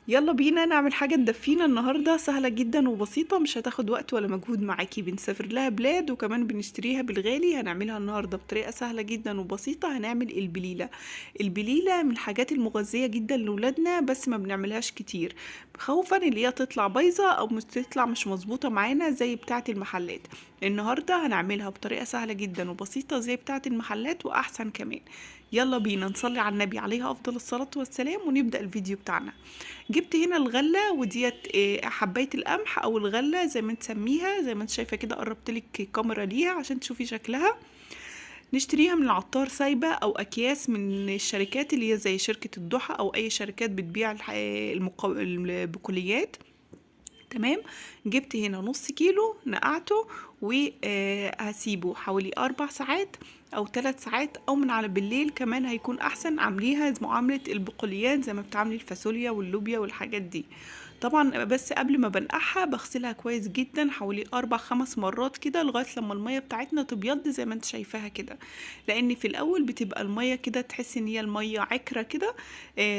يلا بينا نعمل حاجة تدفينا النهاردة، سهلة جدا وبسيطة، مش هتاخد وقت ولا مجهود معاكي. بنسافر لها بلاد وكمان بنشتريها بالغالي. هنعملها النهاردة بطريقة سهلة جدا وبسيطة. هنعمل البليلة. البليلة من الحاجات المغذية جدا لولادنا، بس ما بنعملهاش كتير خوفا اللي هي تطلع بايظة او مش تطلع مش مظبوطة معانا زي بتاعة المحلات. النهاردة هنعملها بطريقة سهلة جدا وبسيطة زي بتاعة المحلات واحسن كمان. يلا بينا نصلي على النبي عليه افضل الصلاة والسلام ونبدأ الفيديو بتاعنا. جبت هنا الغلة وديت حباية القمح او الغلة زي ما تسميها. زي ما انت شايفة كده، قربت لك الكاميرا ليها عشان تشوفي شكلها. نشتريها من العطار سايبة او اكياس من الشركات اللي هي زي شركة الضحى او اي شركات بتبيع البقوليات. تمام. جبت هنا نص كيلو نقعته وهسيبه حوالي 4 ساعات او 3 ساعات، او من على بالليل كمان هيكون احسن. عامليها معاملة البقوليات زي ما بتعملي الفاصوليا واللوبيا والحاجات دي. طبعا بس قبل ما بنقعها بغسلها كويس جدا حوالي 4 5 مرات كده لغاية لما المية بتاعتنا تبيض زي ما انت شايفاها كده. لان في الاول بتبقى المية كده تحس ان هي المية عكرة كده،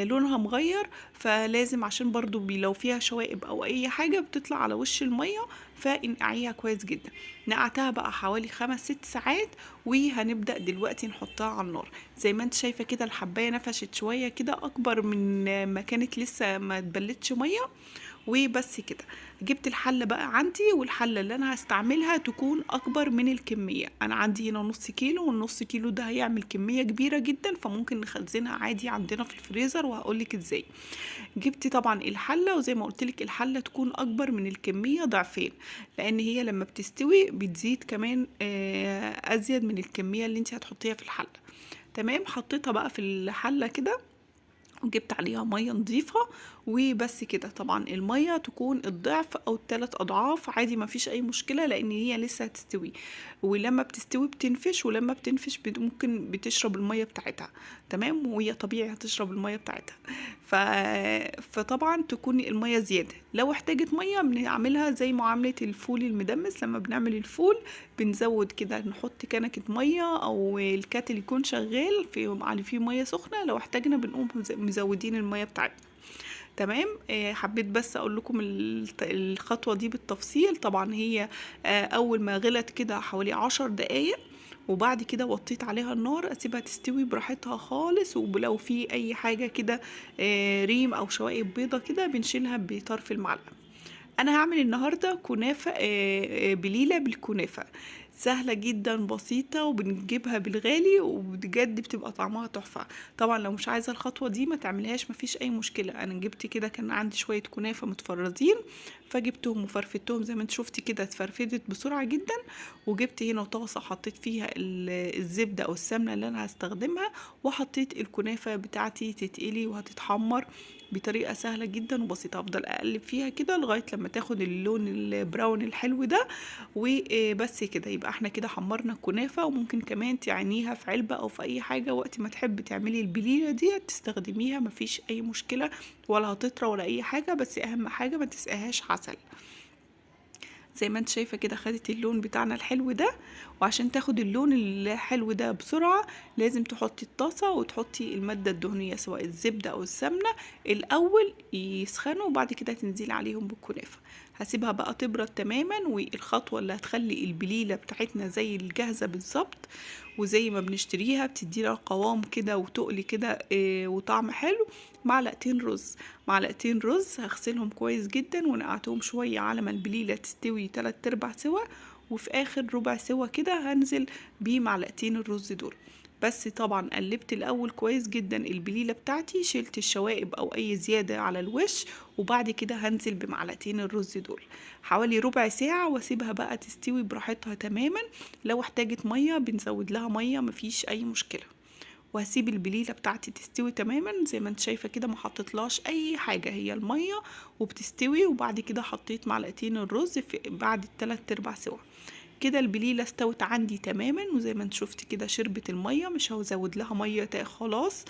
لونها مغير. فلازم عشان برضو لو فيها شوائب او اي حاجة بتطلع على وش المية، فانقعيها كويس جدا. نقعتها بقى حوالي 5 6 ساعات. وهنبدأ دلوقتي نحطها على النار. زي ما انت شايفة كده الحباية نفشت شوية كده اكبر من ما كانت لسه ما اتبلتش مية. وبس كده. جبت الحلة بقى عندي، والحلة اللي انا هستعملها تكون اكبر من الكمية. انا عندي هنا نص كيلو، والنص كيلو ده هيعمل كمية كبيرة جدا، فممكن نخزنها عادي عندنا في الفريزر وهقولك ازاي. جبت طبعا الحلة، وزي ما قلتلك الحلة تكون اكبر من الكمية ضعفين، لان هي لما بتستوي بتزيد كمان ازيد من الكمية اللي انت هتحطيها في الحلة. تمام. حطيتها بقى في الحلة كده، وجبت عليها ميه نظيفه. وبس كده. طبعا الميه تكون الضعف او ال3 اضعاف عادي، ما فيش اي مشكله، لان هي لسه هتستوي. ولما بتستوي بتنفش، ولما بتنفش ممكن بتشرب الميه بتاعتها. تمام. وهي طبيعي هتشرب الميه بتاعتها. ف... فطبعا تكون الميه زياده. لو احتاجت ميه بنعملها زي معامله الفول المدمس. لما بنعمل الفول بنزود كده، نحط كنكة مية او الكاتل يكون شغال على فيه مية سخنة. لو احتاجنا بنقوم مزودين المية بتاعتنا. تمام. حبيت بس اقول لكم الخطوة دي بالتفصيل. طبعا هي اول ما غلت كده حوالي 10 دقايق، وبعد كده وطيت عليها النار اسيبها تستوي براحتها خالص. ولو في اي حاجة كده ريم او شوائب بيضة كده بنشيلها بطرف المعلقة. انا هعمل النهارده كنافه، بليله بالكنافه. سهله جدا بسيطه، وبنجيبها بالغالي وبجد بتبقى طعمها تحفه. طبعا لو مش عايزه الخطوه دي ما تعملهاش، مفيش اي مشكله. انا جبت كده كان عندي شويه كنافه متفرزين، فجبتهم وفرفتهم زي ما انت شفتي كده، اتفرفتت بسرعه جدا. وجبت هنا طاسه حطيت فيها الزبده او السمنه اللي انا هستخدمها، وحطيت الكنافه بتاعتي تتقلي وهتتحمر بطريقه سهله جدا وبسيطه. افضل اقلب فيها كده لغايه لما تاخد اللون البراون الحلو ده. وبس كده يبقى احنا كده حمرنا الكنافه. وممكن كمان تعينيها في علبه او في اي حاجه وقت ما تحبي تعملي البليله دي تستخدميها، مفيش اي مشكله، ولا هتطرى ولا اي حاجه. بس اهم حاجه ما تسقيهاش عسل. زي ما انت شايفة كده خدت اللون بتاعنا الحلو ده. وعشان تاخد اللون الحلو ده بسرعة لازم تحطي الطاسة وتحطي المادة الدهنية سواء الزبدة او السمنة الاول يسخنوا، وبعد كده تنزلي عليهم بالكنافة. هسيبها بقى تبرد تماما. والخطوة اللي هتخلي البليلة بتاعتنا زي الجاهزة بالظبط، وزي ما بنشتريها بتدينا قوام كده وتقلي كده وطعم حلو. معلقتين رز. معلقتين رز هغسلهم كويس جدا ونقعتهم شوية على ما البليلة تستوي 3/4 سوا. وفي اخر ربع سوا كده هنزل بمعلقتين الرز دول. بس طبعا قلبت الاول كويس جدا البليلة بتاعتي، شلت الشوائب او اي زيادة على الوش. وبعد كده هنزل بمعلقتين الرز دول حوالي ربع ساعة، واسيبها بقى تستوي براحتها تماما. لو احتاجت مية بنزود لها مية، مفيش اي مشكلة. وهسيب البليله بتاعتي تستوي تماما زي ما انت شايفه كده، ما حطيتلاش اي حاجه، هي الميه وبتستوي. وبعد كده حطيت معلقتين الرز في بعد ال3/4 سوا. كده البليله استوت عندي تماما، وزي ما انت شفتي كده شربت الميه، مش هزود لها ميه خلاص.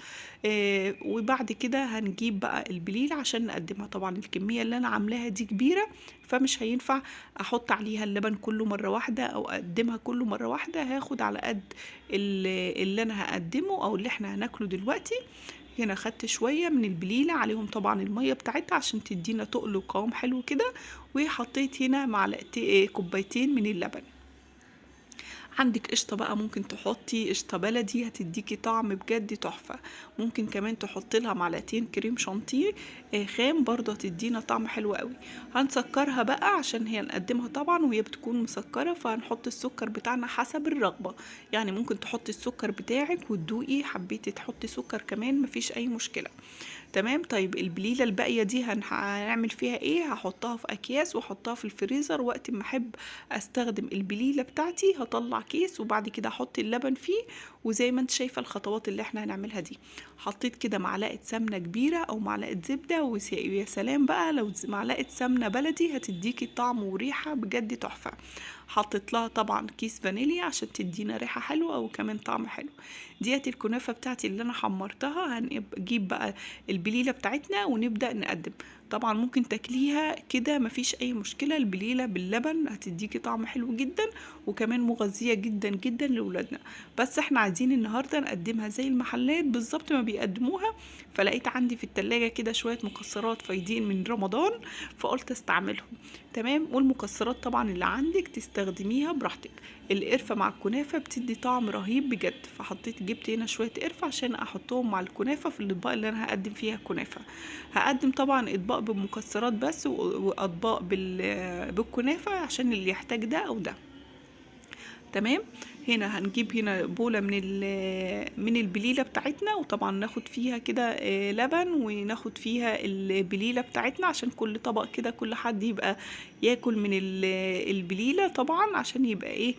وبعد كده هنجيب بقى البليله عشان نقدمها. طبعا الكميه اللي انا عاملاها دي كبيره، فمش هينفع احط عليها اللبن كله مره واحده او اقدمها كله مره واحده. هاخد على قد اللي انا هقدمه او اللي احنا هناكله دلوقتي. هنا خدت شوية من البليلة عليهم طبعا المية بتاعتها عشان تدينا تقل وقوام حلو كده، وحطيت هنا معلقتين كوبايتين من اللبن. عندك قشطة بقى ممكن تحطي قشطة بلدي هتديكي طعم بجد تحفة. ممكن كمان تحطي لها معلقتين كريم شانتيه خام برضه هتدينا طعم حلو قوي. هنسكرها بقى عشان هي نقدمها طبعا وهي بتكون مسكرة، فهنحط السكر بتاعنا حسب الرغبة. يعني ممكن تحطي السكر بتاعك وتدوقي، حبيتي تحطي سكر كمان مفيش اي مشكلة. تمام. طيب البليلة الباقية دي هنعمل فيها ايه؟ هحطها في اكياس واحطها في الفريزر، وقت ما احب استخدم البليلة بتاعتي هطلع كيس وبعد كده احط اللبن فيه. وزي ما انت شايفة الخطوات اللي احنا هنعملها دي، حطيت كده معلقة سمنة كبيرة او معلقة زبدة، ويا سلام بقى لو معلقة سمنة بلدي هتديكي طعم وريحة بجد تحفة. حطيت لها طبعا كيس فانيليا عشان تدينا ريحة حلوة وكمان طعم حلو. ديت الكنافة بتاعتي اللي انا حمرتها. هنجيب بقى البليلة بتاعتنا ونبدأ نقدم. طبعا ممكن تاكليها كده مفيش اي مشكلة، البليلة باللبن هتديكي طعم حلو جدا وكمان مغذية جدا جدا لولادنا. بس احنا عايزين النهاردة نقدمها زي المحلات بالظبط ما بيقدموها. فلقيت عندي في التلاجة كده شوية مكسرات فايدين من رمضان، فقلت استعملهم. تمام. والمكسرات طبعا اللي عندك تستخدميها براحتك. القرفة مع الكنافة بتدي طعم رهيب بجد، جبت هنا شوية قرفة عشان احطهم مع الكنافة في الاطباق اللي انا هقدم فيها كنافة. هقدم طبعا اطباق بالمكسرات بس واطباق بالكنافة عشان اللي يحتاج ده او ده. تمام. هنا هنجيب هنا بولة من البليلة بتاعتنا، وطبعا ناخد فيها كده لبن وناخد فيها البليلة بتاعتنا عشان كل طبق كده كل حد يبقى ياكل من البليلة طبعا عشان يبقى ايه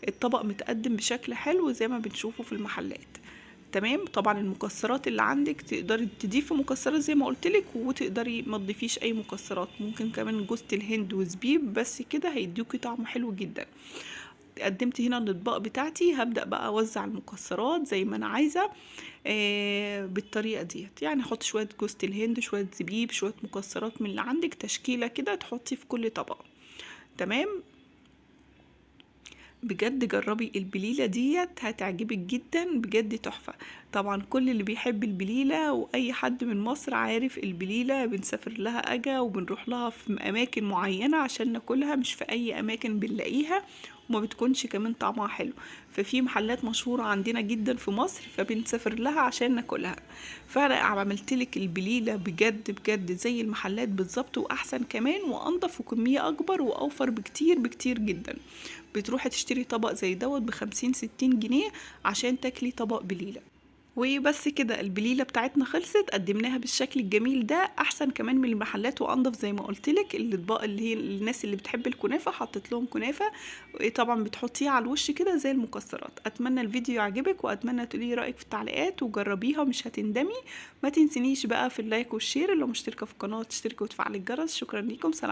الطبق متقدم بشكل حلو زي ما بنشوفه في المحلات. تمام. طبعا المكسرات اللي عندك تقدري تضيفي مكسرات زي ما قلتلك، وتقدري ما تضيفيش اي مكسرات، ممكن كمان جوز الهند وزبيب بس كده هيدوكي طعم حلو جدا. قدمت هنا الاطباق بتاعتي، هبدأ بقى اوزع المكسرات زي ما انا عايزة بالطريقة ديت. يعني احط شوية جوز الهند شوية زبيب شوية مكسرات من اللي عندك، تشكيلة كده تحطي في كل طبق. تمام. بجد جربي البليلة ديت هتعجبك جدا بجد تحفة. طبعا كل اللي بيحب البليلة واي حد من مصر عارف البليلة بنسافر لها اجا وبنروح لها في اماكن معينة عشان ناكلها، مش في اي اماكن بنلاقيها وما بتكونش كمان طعمها حلو. ففي محلات مشهورة عندنا جدا في مصر فبنسافر لها عشان ناكلها. فانا عملتلك البليلة بجد بجد زي المحلات بالظبط واحسن كمان وانضف وكمية اكبر واوفر بكتير بكتير جدا. بتروحي تشتري طبق زي دوت ب50-60 جنيه عشان تاكلي طبق بليلة. وبس كده البليلة بتاعتنا خلصت، قدمناها بالشكل الجميل ده احسن كمان من المحلات وانضف زي ما قلتلك. الاطباق اللي هي الناس اللي بتحب الكنافة حطيت لهم كنافة، طبعا بتحطيها على الوش كده زي المكسرات. اتمنى الفيديو يعجبك واتمنى تقولي رايك في التعليقات وجربيها مش هتندمي. ما تنسينيش بقى في اللايك والشير، لو مشتركة في القناة تشتركي وتفعلي الجرس. شكرا ليكم. سلام.